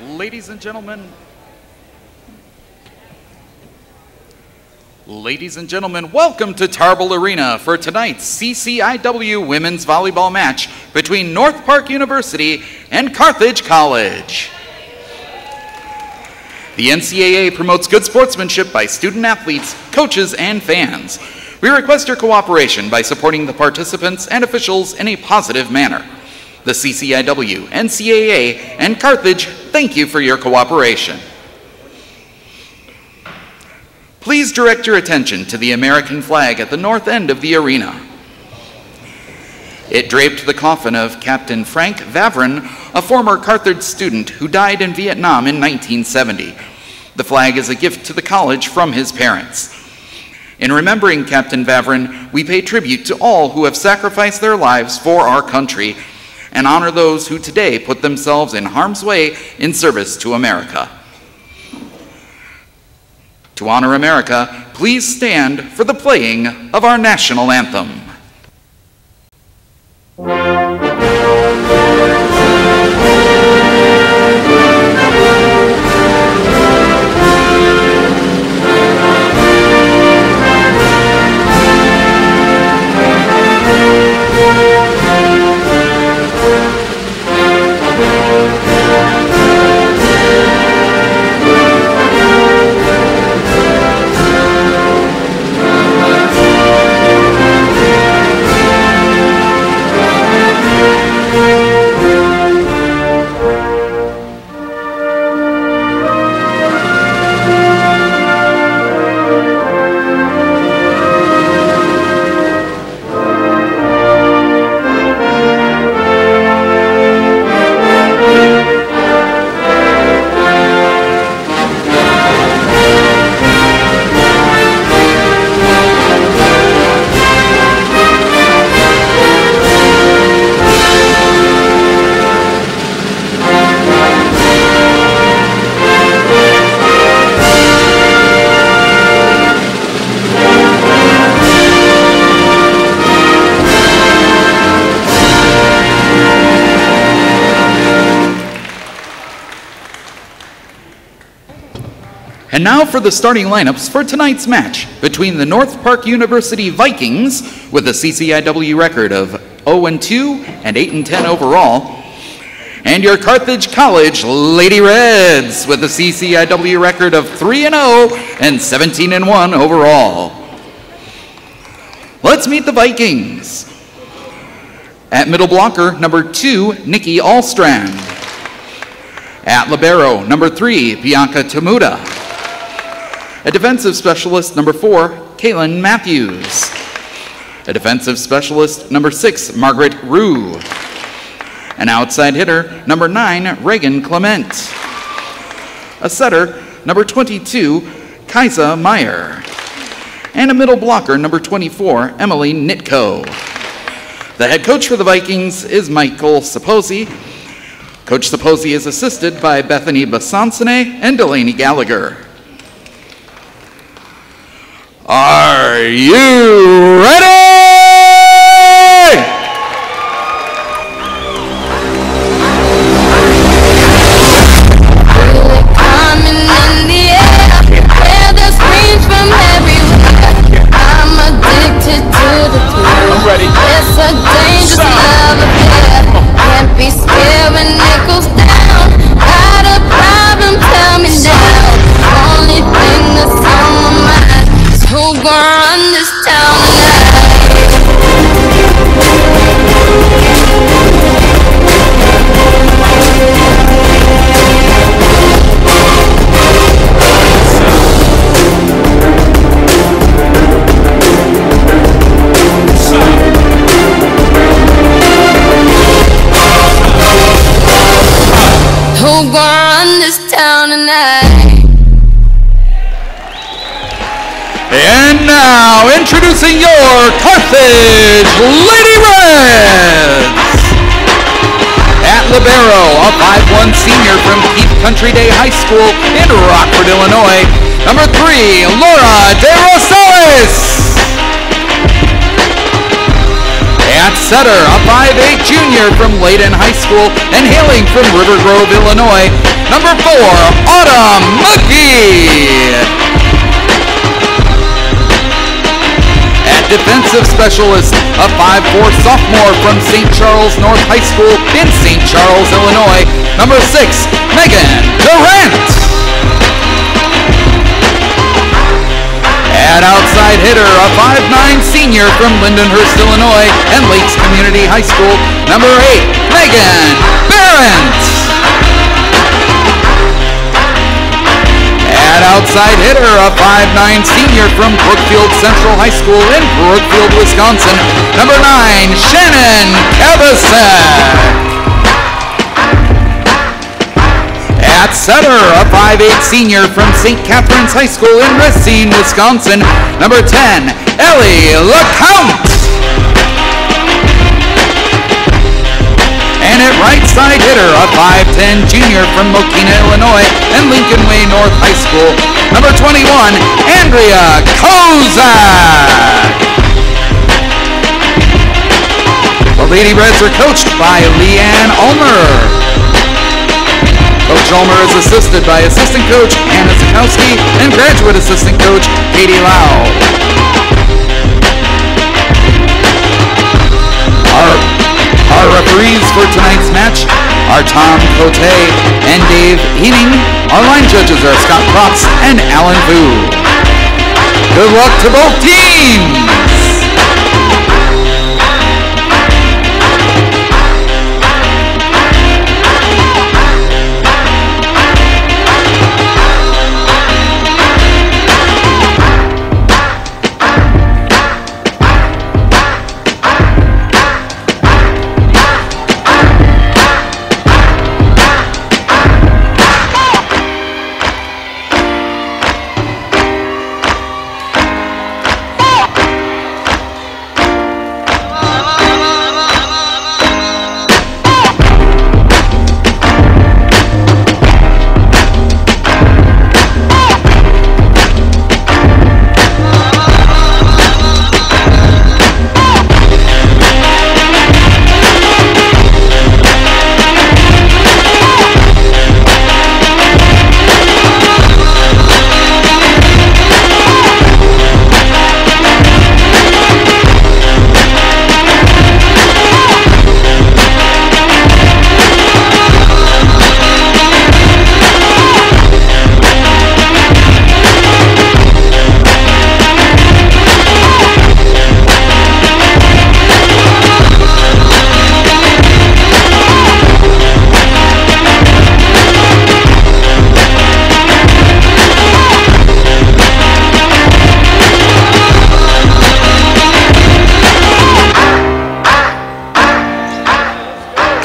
Ladies and gentlemen, welcome to Tarble Arena for tonight's CCIW Women's Volleyball match between North Park University and Carthage College. The NCAA promotes good sportsmanship by student athletes, coaches, and fans. We request your cooperation by supporting the participants and officials in a positive manner. The CCIW, NCAA, and Carthage thank you for your cooperation. Please direct your attention to the American flag at the north end of the arena. It draped the coffin of Captain Frank Vavrin, a former Carthage student who died in Vietnam in 1970. The flag is a gift to the college from his parents. In remembering Captain Vavrin, we pay tribute to all who have sacrificed their lives for our country and honor those who today put themselves in harm's way in service to America. To honor America, please stand for the playing of our national anthem. And now for the starting lineups for tonight's match between the North Park University Vikings with a CCIW record of 0-2 and 8-10 overall, and your Carthage College Lady Reds with a CCIW record of 3-0 and 17-1 overall. Let's meet the Vikings. At middle blocker, number 2, Nikki Allstrand. At libero, number 3, Bianca Tamuda. A defensive specialist, number 4, Kaylin Matthews. A defensive specialist, number 6, Margaret Rue. An outside hitter, number 9, Reagan Clement. A setter, number 22, Kaisa Meyer. And a middle blocker, number 24, Emily Nitko. The head coach for the Vikings is Michael Saposi. Coach Saposi is assisted by Bethany Basansene and Delaney Gallagher. Are you ready? Coming in the air, hear the screams from everywhere. I'm addicted to the thrill. I'm ready. It's a dangerous love affair. Can't be scared when it goes down. Got a problem, tell me now. Only thing that's on my mind is who gonna run this town tonight. Who gonna run this town tonight? And now, introducing your Carthage Lady Reds. At libero, a 5'1" senior from Keith Country Day High School in Rockford, Illinois, number 3, Laura De Rosales. At setter, a 5'8" junior from Layton High School and hailing from River Grove, Illinois, number 4, Autumn Mookie. At defensive specialist, a 5'4" sophomore from St. Charles North High School in St. Charles, Illinois, number 6, Megan Durant. At outside hitter, a 5'9" senior from Lindenhurst, Illinois, and Lakes Community High School, number 8, Megan Barrett. At outside hitter, a 5'9" senior from Brookfield Central High School in Brookfield, Wisconsin, number 9, Shannon Kavasek. At setter, a 5'8" senior from St. Catherine's High School in Racine, Wisconsin, number 10, Ellie LeCount. And at right side hitter, a 5'10" junior from Mokina, Illinois, and Lincoln Way North High School, number 21, Andrea Kozak. The Lady Reds are coached by Leanne Ulmer. Coach Ulmer is assisted by assistant coach Anna Zukowski and graduate assistant coach Katie Lau. Our referees for tonight's match are Tom Cote and Dave Heening. Our line judges are Scott Props and Alan Vu. Good luck to both teams!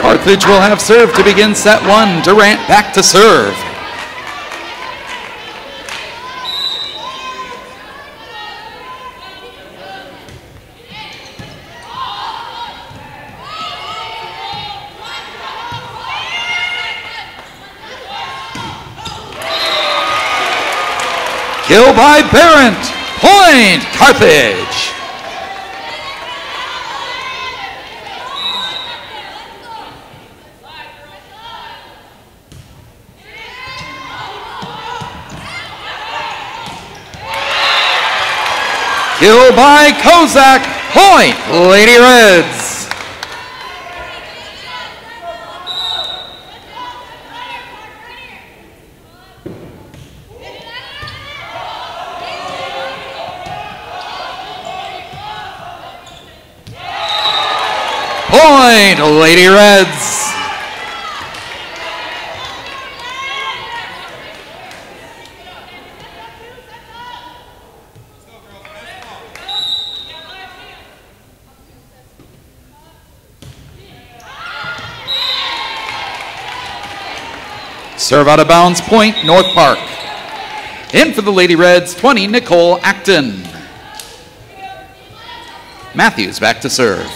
Carthage will have serve to begin set 1. Durant back to serve. Kill by Barrett. Point, Carthage. Kill by Kozak. Point, Lady Reds. Point, Lady Reds. Serve out of bounds, point, North Park. In for the Lady Reds, 20, Nicole Acton. Matthews back to serve.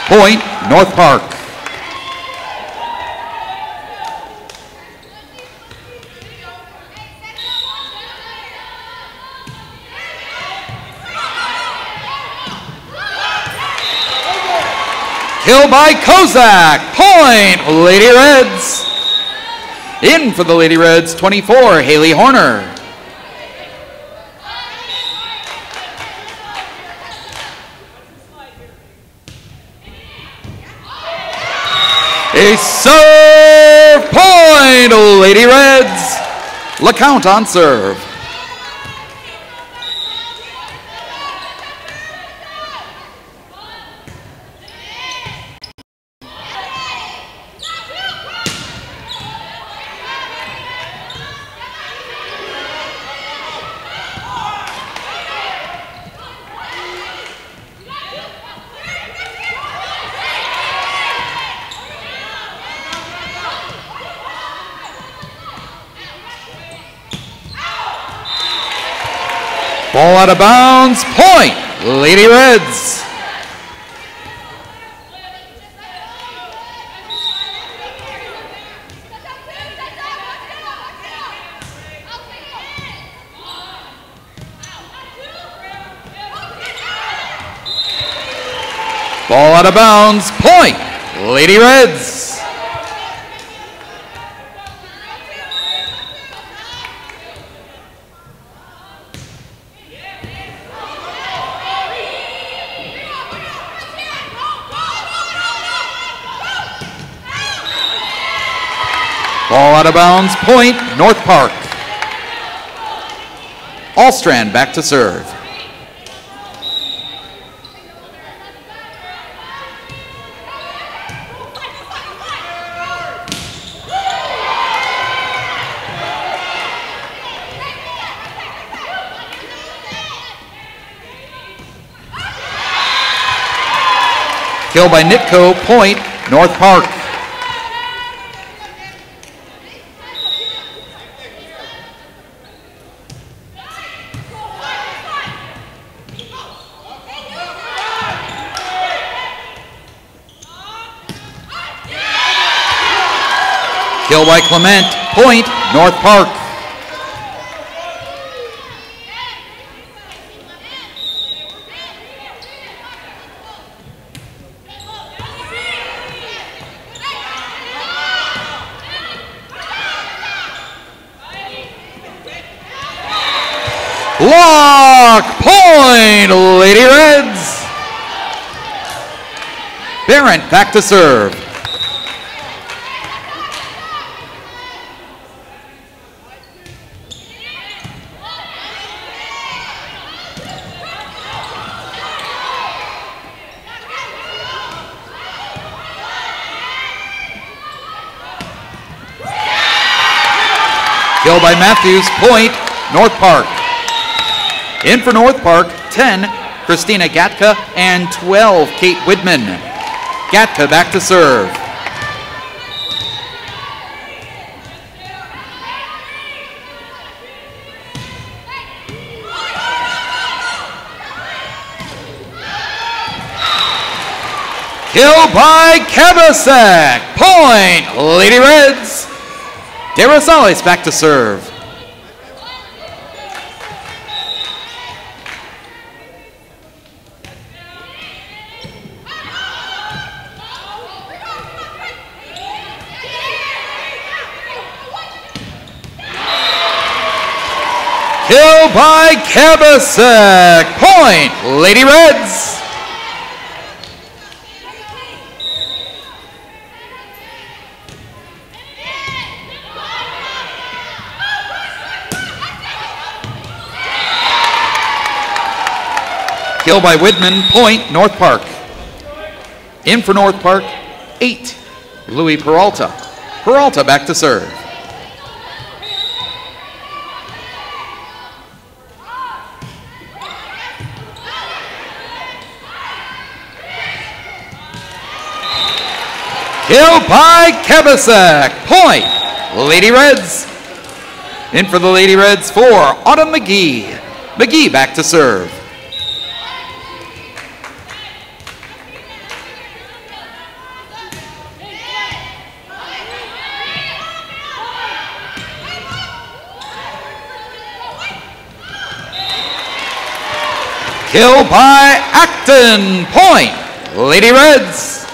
Point, North Park. Kill by Kozak. Point, Lady Reds. In for the Lady Reds, 24, Haley Horner. A serve point, Lady Reds. LeCount on serve. Ball out of bounds, point, Lady Reds. Ball out of bounds, point, Lady Reds. Ball out of bounds, point, North Park. Allstrand back to serve. Kill by Nitko, point, North Park. Kill by Clement, point, North Park. Block, point, Lady Reds. Barrett back to serve. Kill by Matthews, point, North Park. In for North Park, 10, Christina Gatka, and 12, Kate Widman. Gatka back to serve. Kill by Kabasek, point, Lady Reds. De Rosales back to serve. Kill by Kabasek, point, Lady Reds. Kill by Widman, point, North Park. In for North Park, 8, Louis Peralta. Peralta back to serve. Kill by Kabasek, point, Lady Reds. In for the Lady Reds, 4, Autumn McGee. McGee back to serve. Kill by Acton, point, Lady Reds.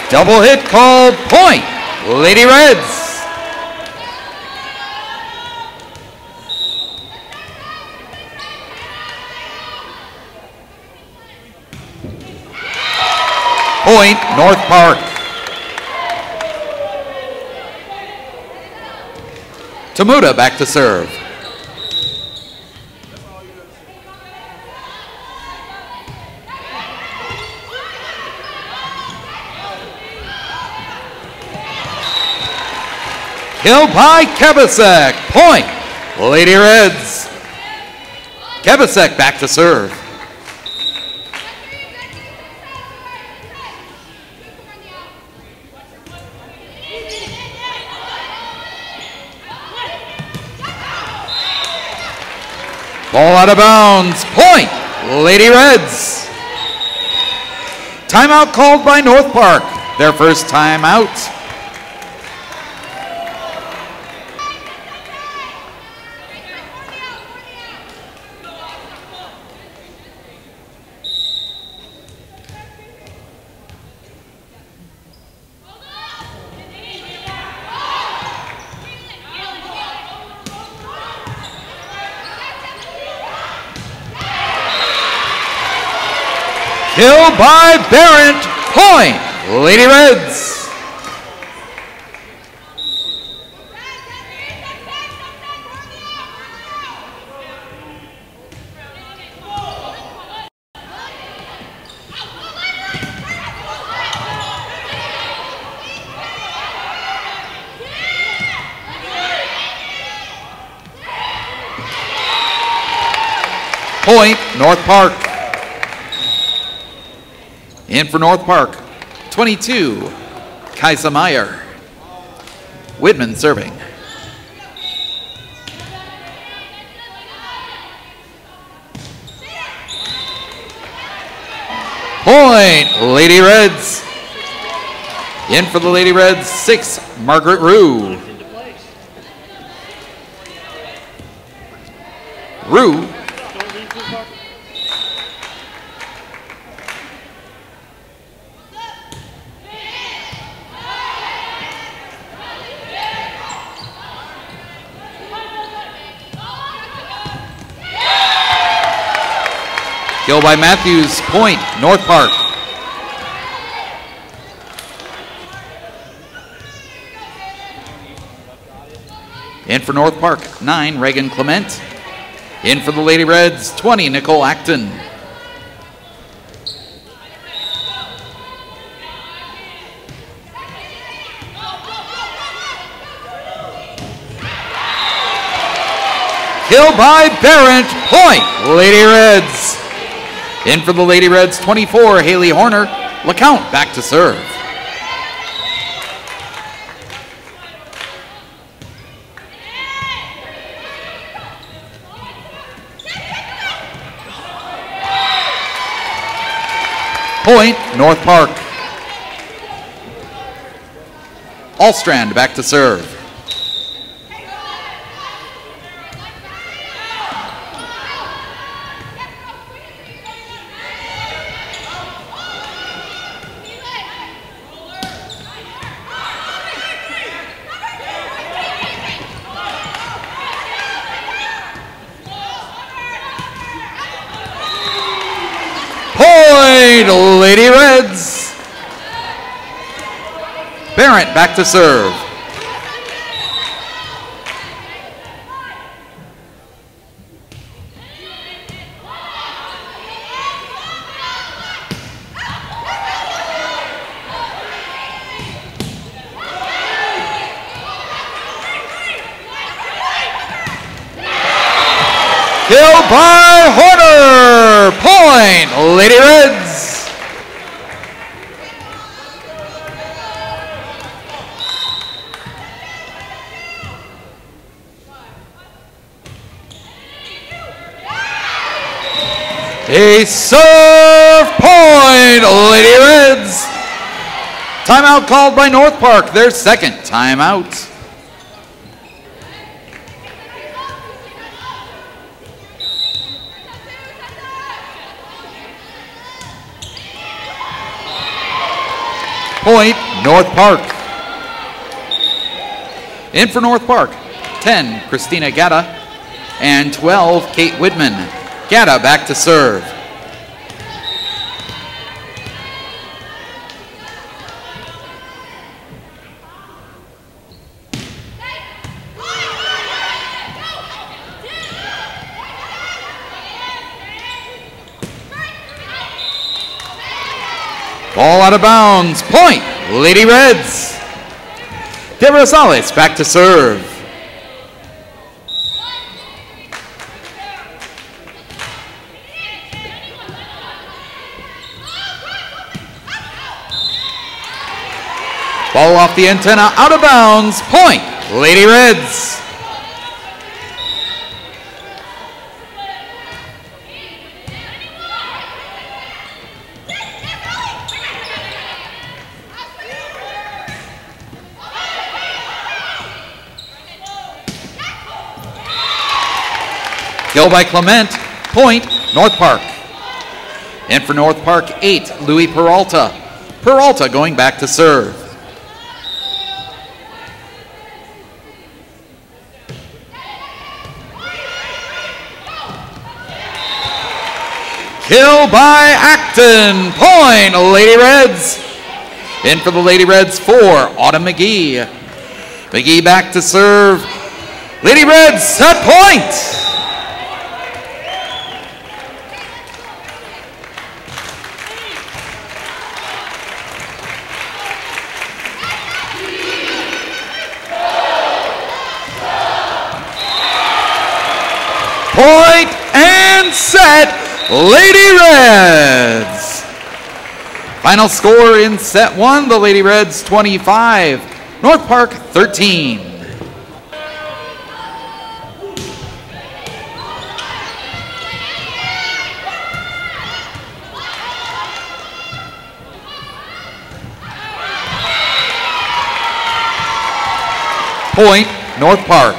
Double hit called point, Lady Reds. Point, North Park. Tamuda back to serve. Kill by Kebasek. Point, Lady Reds. Kebasek back to serve. Ball out of bounds. Point, Lady Reds. Timeout called by North Park. Their first timeout. Kill by Barrett. Point, Lady Reds. Point, North Park. In for North Park, 22, Kaisa Meyer. Whitman serving. Point, Lady Reds. In for the Lady Reds, 6, Margaret Rue. Rue. Kill by Matthews. Point, North Park. In for North Park, 9, Reagan Clement. In for the Lady Reds, 20, Nicole Acton. Kill by Barrett. Point, Lady Reds. In for the Lady Reds, 24, Haley Horner. LeCount back to serve. Point, North Park. Allstrand back to serve. Lady Reds. Barrett back to serve. Kill by Horner. Point, Lady Reds. A serve point, Lady Reds. Timeout called by North Park, their second timeout. Point, North Park. In for North Park, 10, Christina Gatta, and 12, Kate Widman. Gatta back to serve. Ball out of bounds. Point, Lady Reds. De Rosales back to serve. Ball off the antenna, out of bounds. Point, Lady Reds. Kill by Clement. Point, North Park. In for North Park, 8, Louis Peralta. Peralta going back to serve. Kill by Acton. Point, Lady Reds. In for the Lady Reds, 4, Autumn McGee. McGee back to serve. Lady Reds set point. Point and set, Lady Reds. Final score in set 1, the Lady Reds 25, North Park 13. Point, North Park.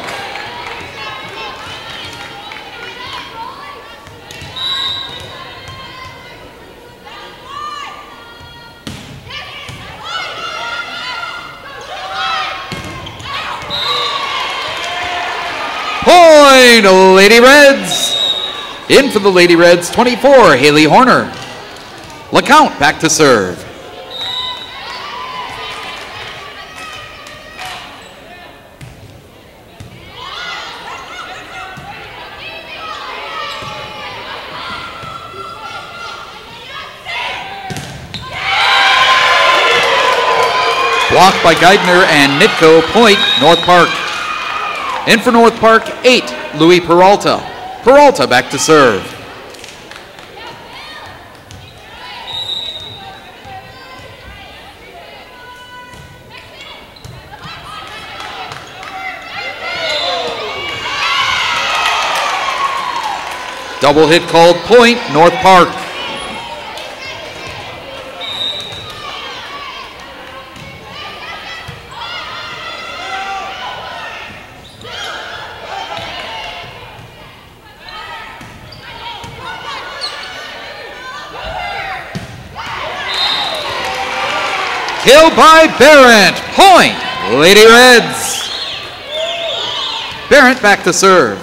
Point, Lady Reds. In for the Lady Reds, 24, Haley Horner. LeCount back to serve. Blocked by Geidner and Nitko. Point, North Park. In for North Park, 8, Louis Peralta. Peralta back to serve. Double hit called. Point, North Park. Kill by Barrett. Point, Lady Reds. Barrett back to serve.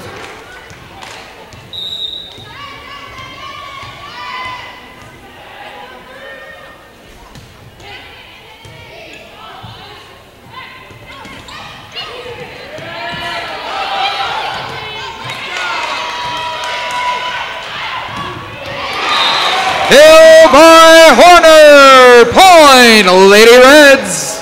Kill by Horner. Point, Lady Reds.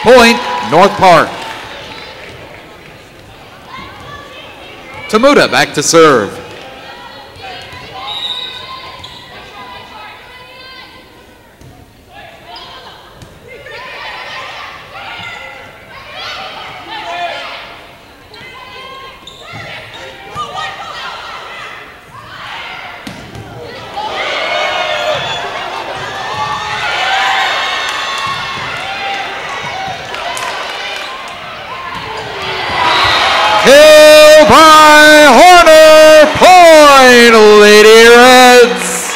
Point, North Park. Tamuda back to serve. Kill by Horner, point, Lady Reds.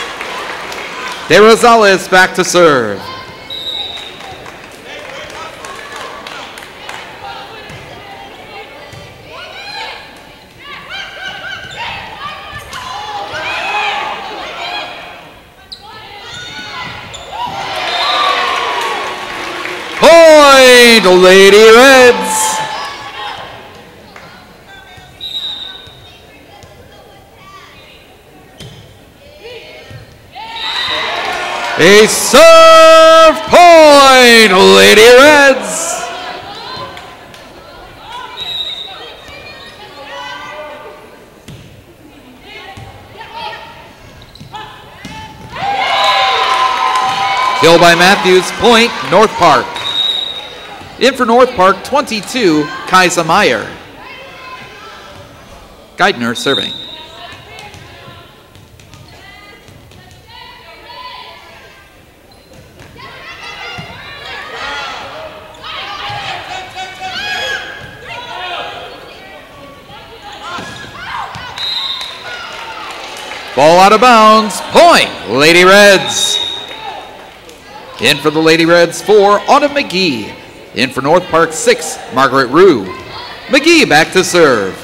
De Rosales back to serve. Point, Lady Reds. A serve point, Lady Reds. Kill by Matthews, point, North Park. In for North Park, 22, Kaisa Meyer. Geidner serving. Ball out of bounds, point, Lady Reds. In for the Lady Reds, 4, Autumn McGee. In for North Park, 6, Margaret Rue. McGee back to serve.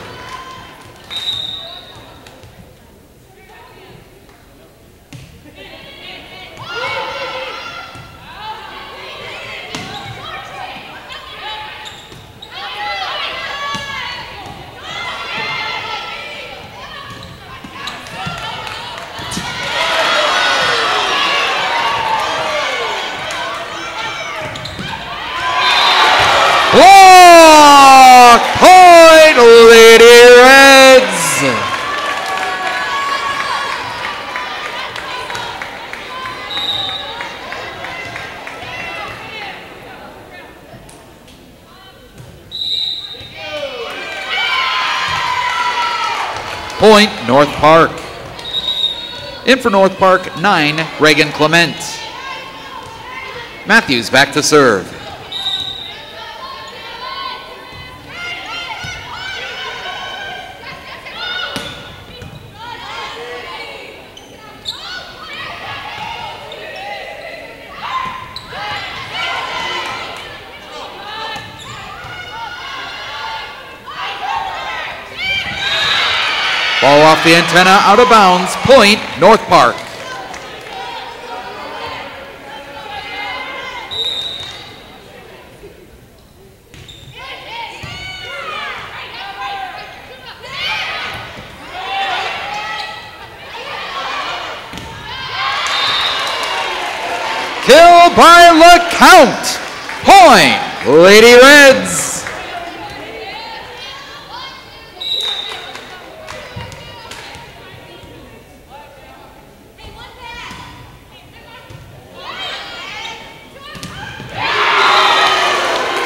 Block! Point, Lady Reds! Point, North Park. In for North Park, 9, Reagan Clement. Matthews back to serve. Ball off the antenna, out of bounds, point, North Park. Kill by LeCount, point, Lady Reds.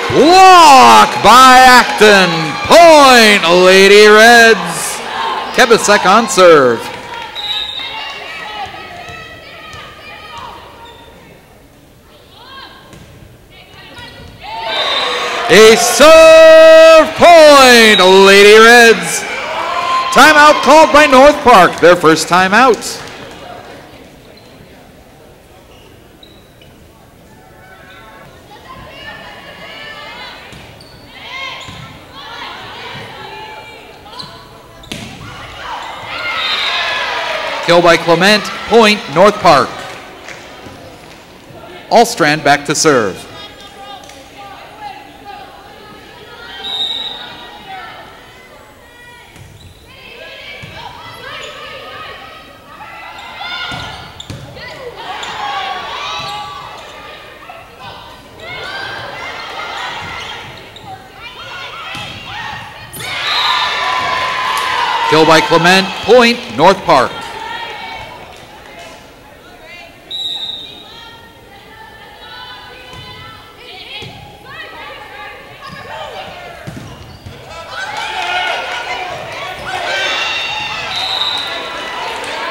Block by Acton, point, Lady Reds. Kebasek on serve. A serve point, Lady Reds. Timeout called by North Park, their first timeout. Kill by Clement, point, North Park. Allstrand back to serve. Kill by Clement, point, North Park.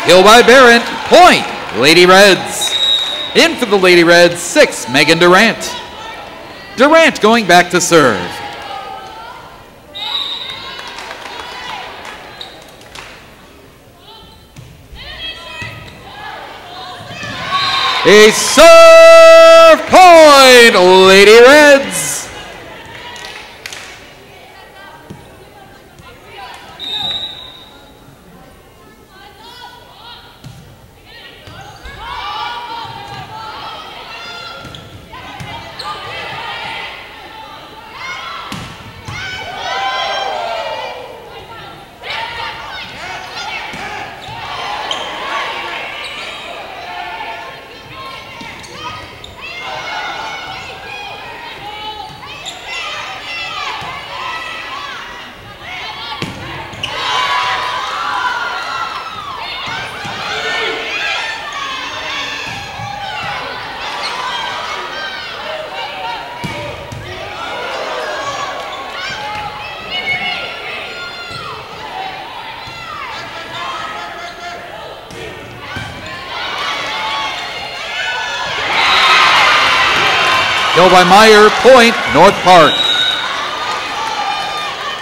Kill by Barrett, point, Lady Reds. In for the Lady Reds, 6, Megan Durant. Durant going back to serve. A serve point, Lady Reds. Kill by Meyer, point, North Park.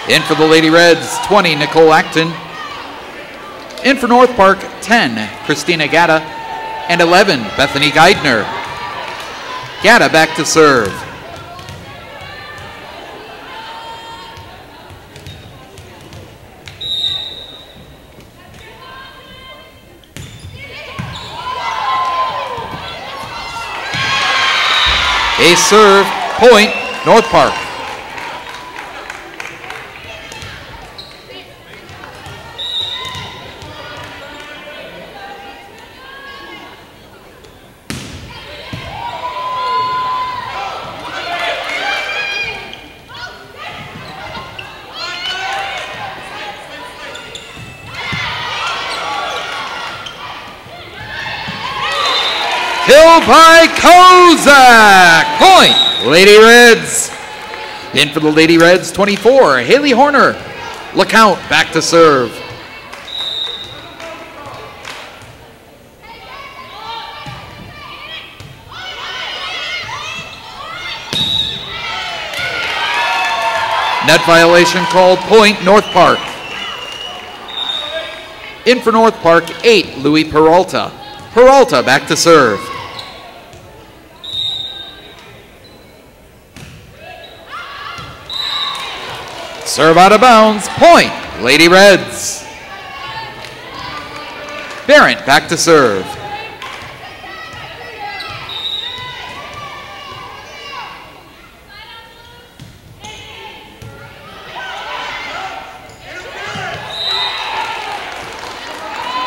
In for the Lady Reds, 20, Nicole Acton. In for North Park, 10, Christina Gatta. And 11, Bethany Geidner. Gatta back to serve. A serve, point, North Park. Killed by Kozak. Point, Lady Reds. In for the Lady Reds, 24, Haley Horner. LeCount back to serve. Net violation called, point, North Park. In for North Park, 8, Louis Peralta. Peralta back to serve. Serve out of bounds, point, Lady Reds. Barrett back to serve.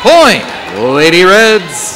Point, Lady Reds.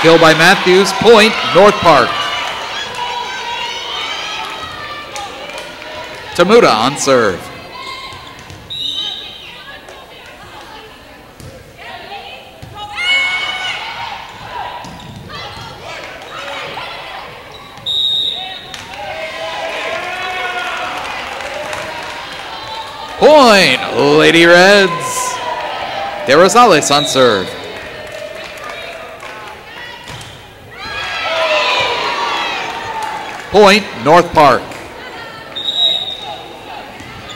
Kill by Matthews, point, North Park. Tamuda on serve. Point, Lady Reds. De Rosales on serve. Point, North Park.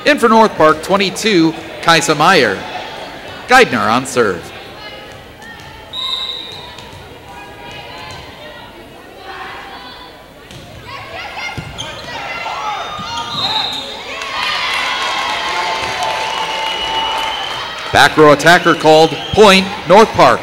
In for North Park, 22, Kaisa Meyer. Geidner on serve. Back row attacker called, point, North Park.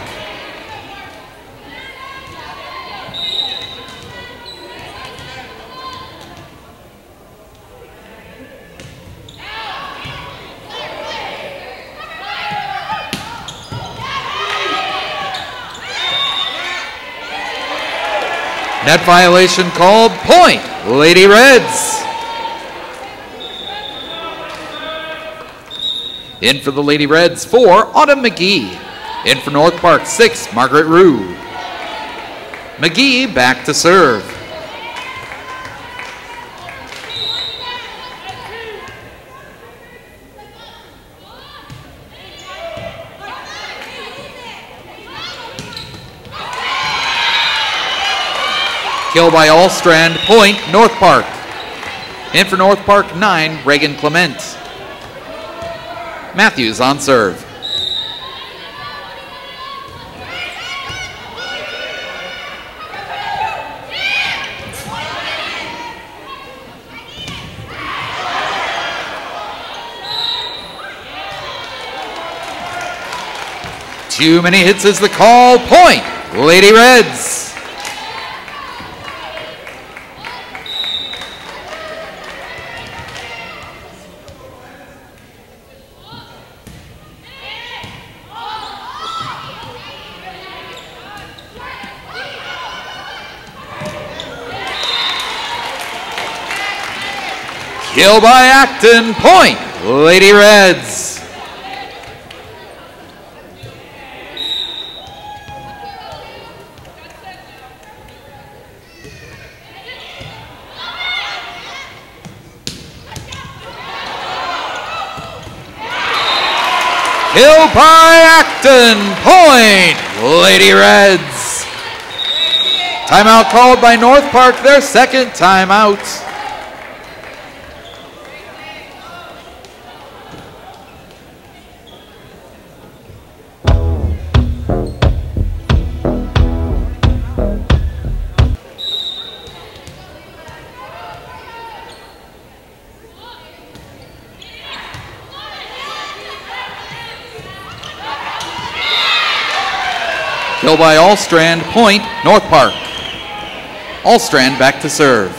Net violation called, point, Lady Reds. In for the Lady Reds, 4, Autumn McGee. In for North Park, 6, Margaret Rue. McGee back to serve. Kill by Allstrand, point, North Park. In for North Park, 9, Reagan Clement. Matthews on serve. Too many hits is the call, point, Lady Reds. Kill by Acton, point, Lady Reds. Kill by Acton, point, Lady Reds. Timeout called by North Park, their second timeout. Kill by Allstrand, point, North Park. Allstrand back to serve.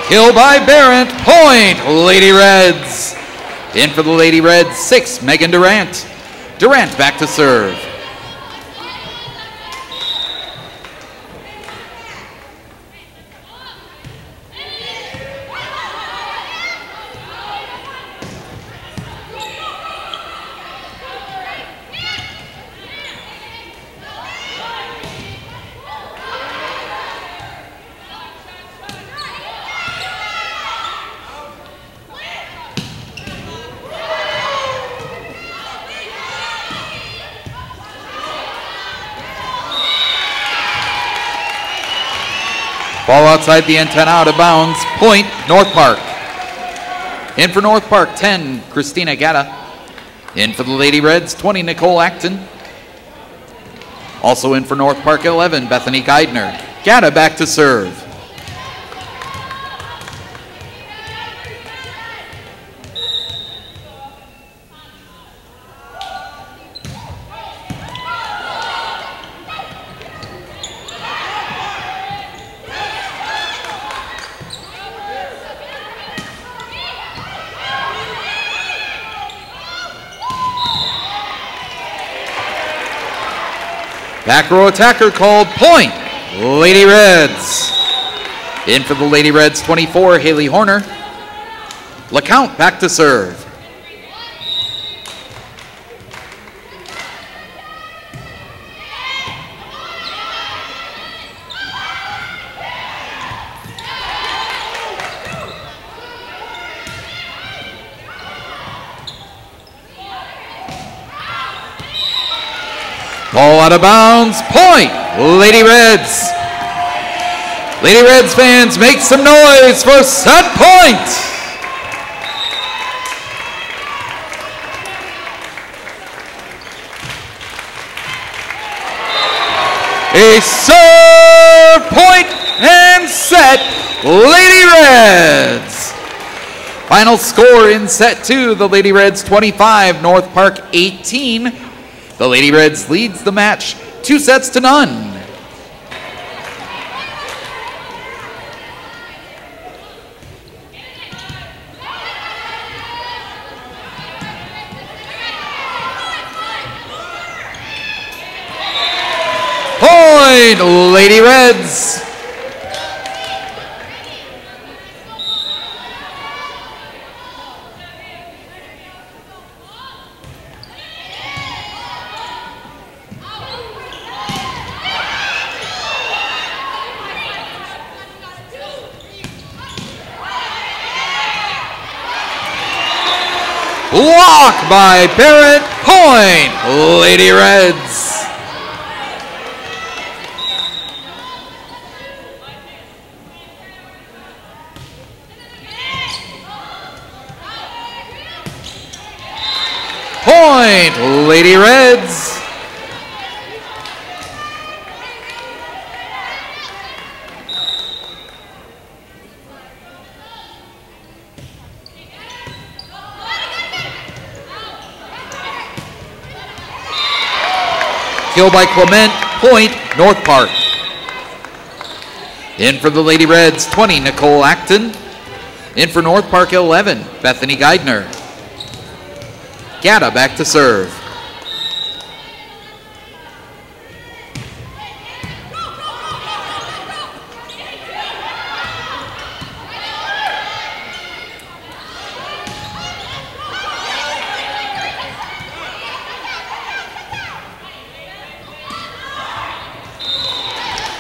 Kill by Barrett, point, Lady Reds. In for the Lady Reds, 6, Megan Durant. Durant back to serve. Ball outside the antenna, out of bounds. Point, North Park. In for North Park, 10, Christina Gatta. In for the Lady Reds, 20, Nicole Acton. Also in for North Park, 11, Bethany Geidner. Gatta back to serve. Back row attacker called, point, Lady Reds. In for the Lady Reds, 24, Haley Horner. LeCount back to serve. Ball out of bounds, point, Lady Reds. Lady Reds fans, make some noise for set point. A serve, point, and set, Lady Reds. Final score in set 2, the Lady Reds 25, North Park 18. The Lady Reds leads the match 2-0. Point, Lady Reds. Block by Barrett. Point, Lady Reds. Point, Lady Reds. Kill by Clement. Point, North Park. In for the Lady Reds, 20, Nicole Acton. In for North Park, 11, Bethany Geidner. Gatta back to serve.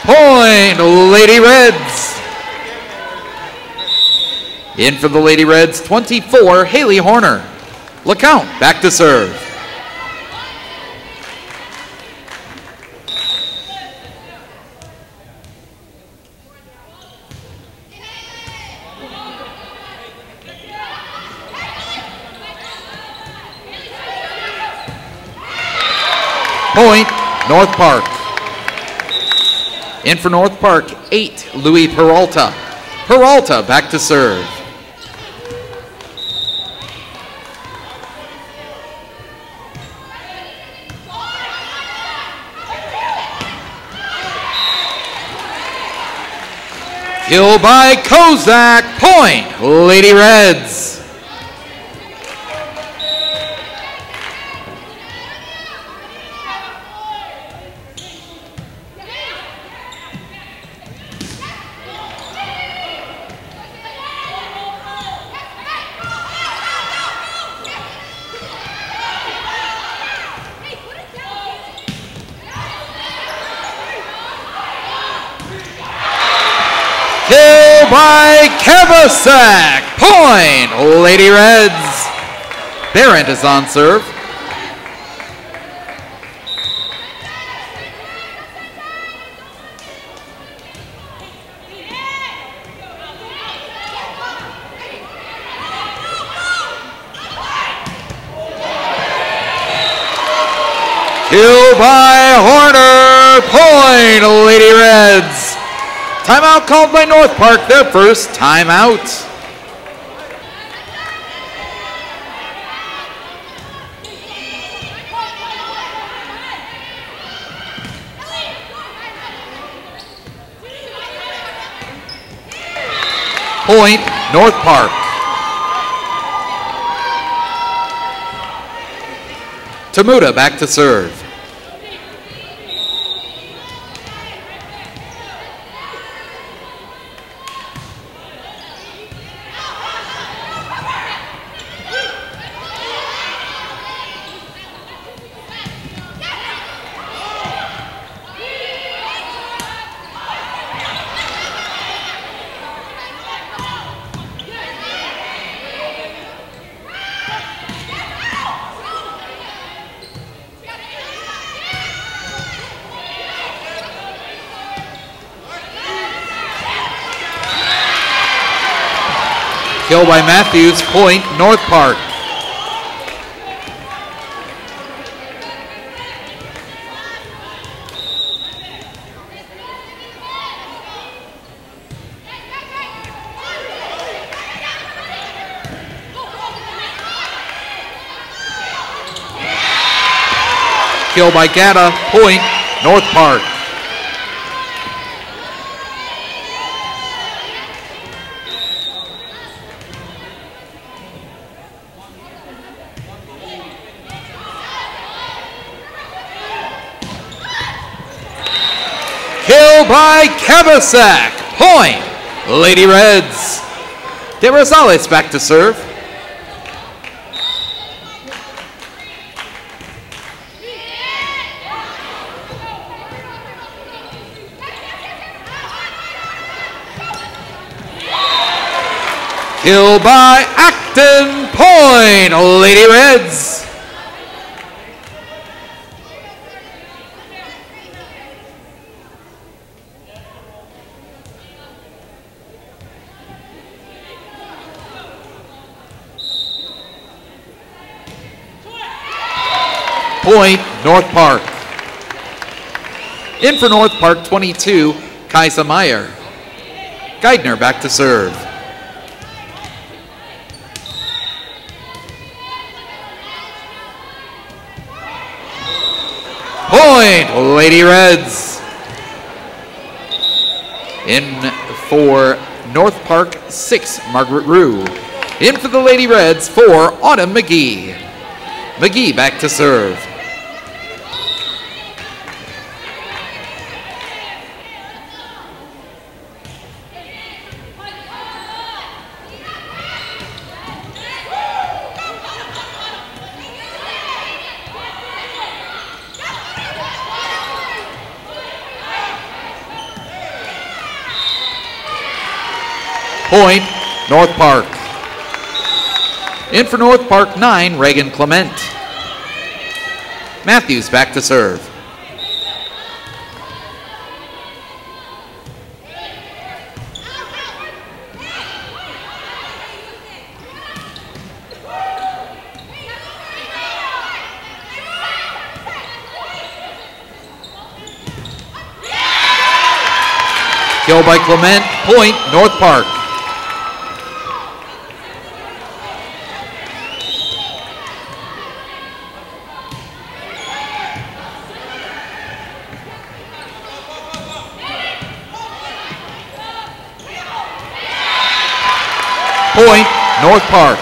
Point, Lady Reds. In for the Lady Reds, 24, Haley Horner. LeCount back to serve. Point, North Park. In for North Park, 8, Louis Peralta. Peralta back to serve. Kill by Kozak. Point, Lady Reds. Kill by Kevasek. Point, Lady Reds. Barrett is on serve. Kill by Horner. Point, Lady Reds. Timeout called by North Park, their first timeout. Point, North Park. Tamuda back to serve. Kill by Matthews. Point, North Park. Kill by Gatta. Point, North Park. by Kenosha. Point, Lady Reds. De Rosales back to serve. Kill by Acton. Point, Lady Reds. Point, North Park. In for North Park, 22, Kaisa Meyer. Geidner back to serve. Point, Lady Reds. In for North Park, 6, Margaret Rue. In for the Lady Reds, 4, Autumn McGee. McGee back to serve. Point, North Park. In for North Park, 9, Reagan Clement. Matthews back to serve. Kill by Clement. Point, North Park. Point, North Park.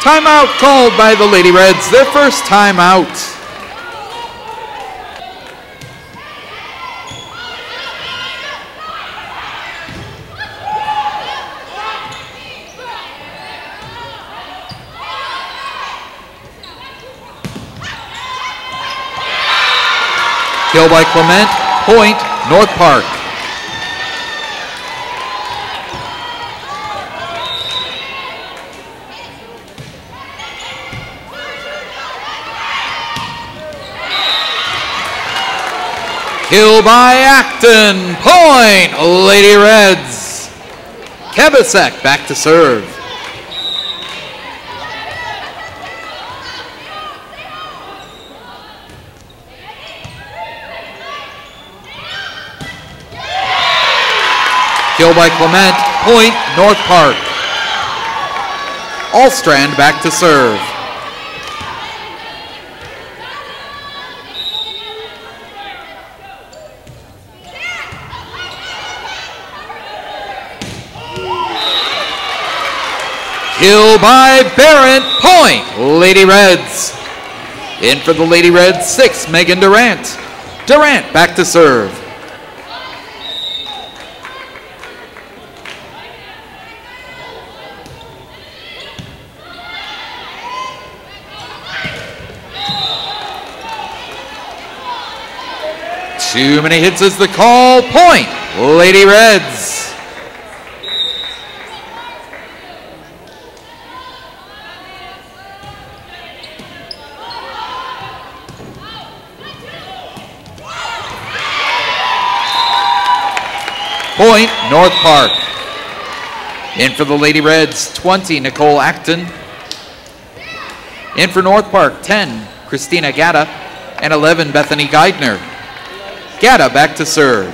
Timeout called by the Lady Reds, their first timeout. Kill by Clement. Point, North Park. Kill by Acton. Point, Lady Reds. Kebasek back to serve. Kill by Clement. Point, North Park. Allstrand back to serve. Kill by Barrett. Point, Lady Reds. In for the Lady Reds, 6, Megan Durant. Durant back to serve. Too many hits is the call. Point, Lady Reds. Point, North Park. In for the Lady Reds, 20, Nicole Acton. In for North Park, 10, Christina Gatta. And 11, Bethany Geidner. Gatta back to serve.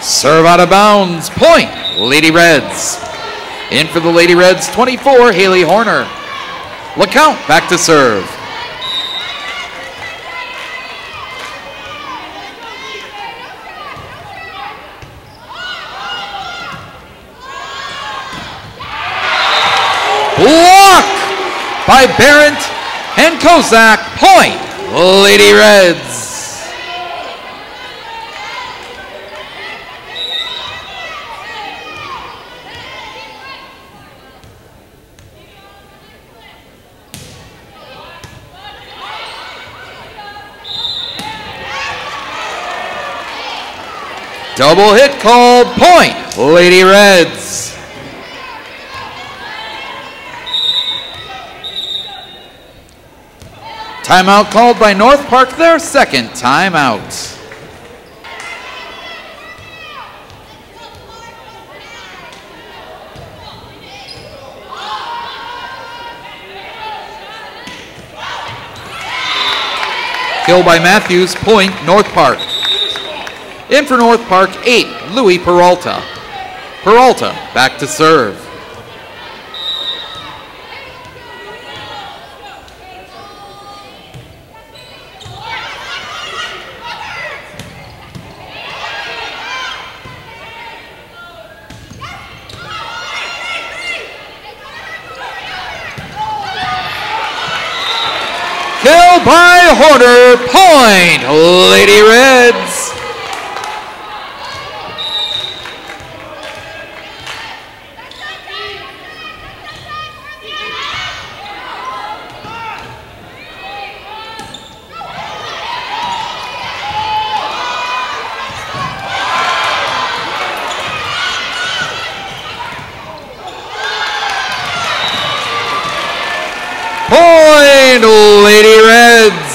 Serve out of bounds. Point, Lady Reds. In for the Lady Reds, 24, Haley Horner. LeCount back to serve. Blocked by Barrett and Kozak. Point, Lady Reds. Double hit called, point, Lady Reds. Timeout called by North Park, their second timeout. Kill by Matthews, point, North Park. In for North Park, 8, Louis Peralta. Peralta back to serve. Kill by Horner, point, Lady Reds. Point, Lady Reds.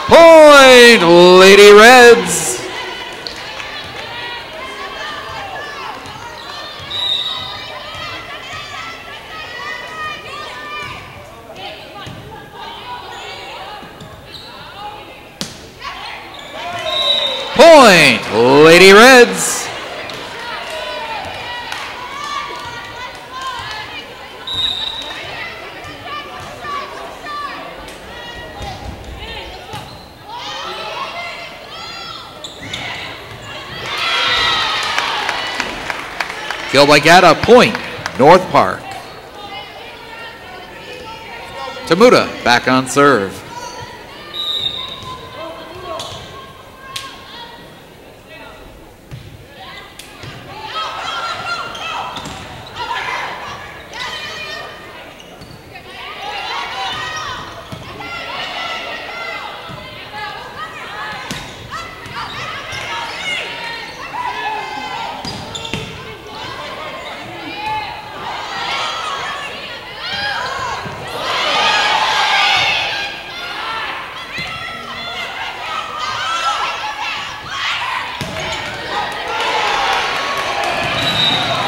Point, Lady Reds. Point, Lady Reds. Kill by Gata, point, North Park. Tamuda back on serve.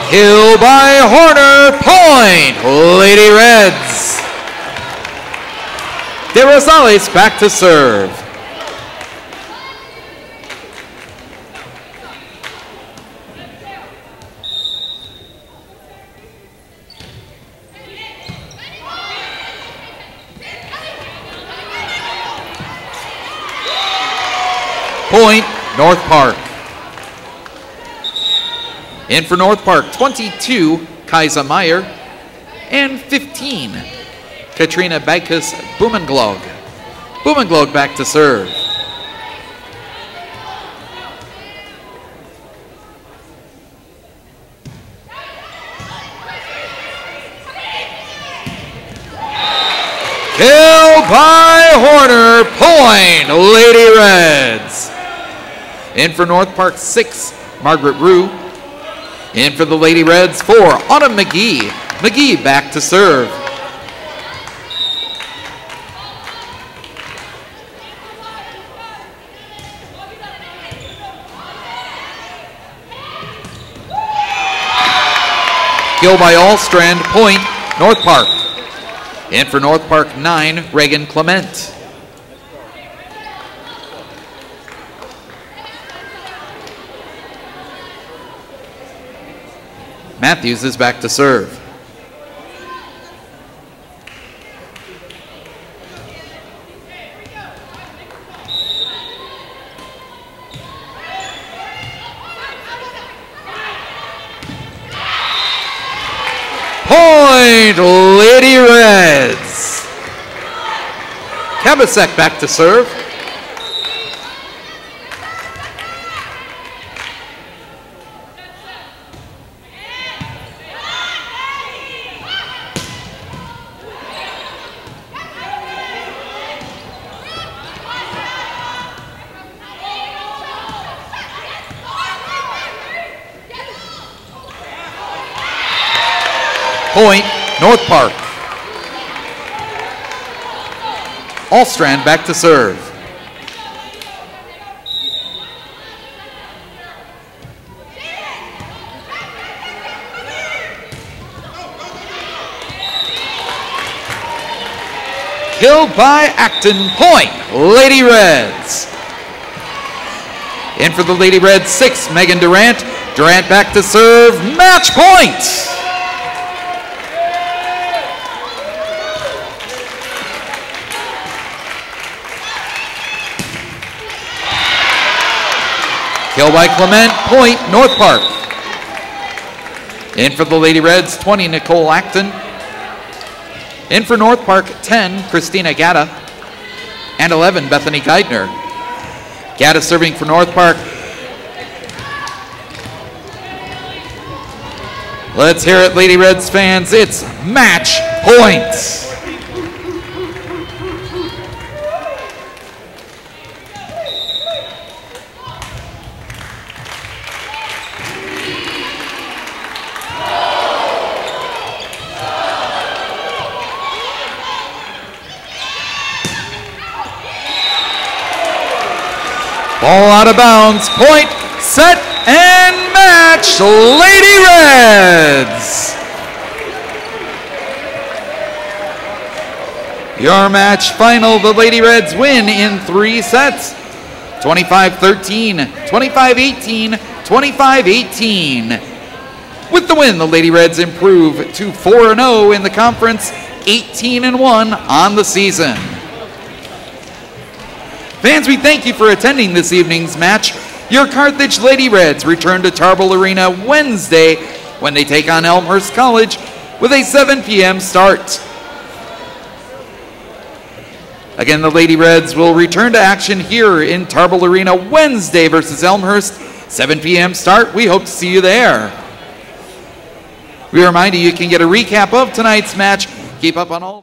Kill by Horner, point, Lady Reds. De Rosales back to serve. Point, North Park. In for North Park, 22, Kaisa Meyer, and 15, Katrina Backus Blumenglog. Blumenglog back to serve. Kill by Horner, point, Lady Reds. In for North Park, 6, Margaret Rue. In for the Lady Reds, 4, Autumn McGee. McGee back to serve. Kill by Allstrand, point, North Park. In for North Park, 9, Reagan Clement. Matthews is back to serve. Point, Lady Reds. Kabasek back to serve. Point, North Park. Allstrand back to serve. Killed by Acton. Point, Lady Reds. In for the Lady Reds, 6, Megan Durant. Durant back to serve, match point. Kill by Clement, point, North Park. In for the Lady Reds, 20, Nicole Acton. In for North Park, 10, Christina Gatta. And 11, Bethany Geithner. Gatta serving for North Park. Let's hear it, Lady Reds fans. It's match point. Ball out of bounds, point, set, and match, Lady Reds. Your match final, the Lady Reds win in 3 sets, 25-13, 25-18, 25-18. With the win, the Lady Reds improve to 4-0 in the conference, 18-1 on the season. Fans, we thank you for attending this evening's match. Your Carthage Lady Reds return to Tarble Arena Wednesday when they take on Elmhurst College with a 7 p.m. start. Again, the Lady Reds will return to action here in Tarble Arena Wednesday versus Elmhurst, 7 p.m. start. We hope to see you there. We remind you, you can get a recap of tonight's match. Keep up on all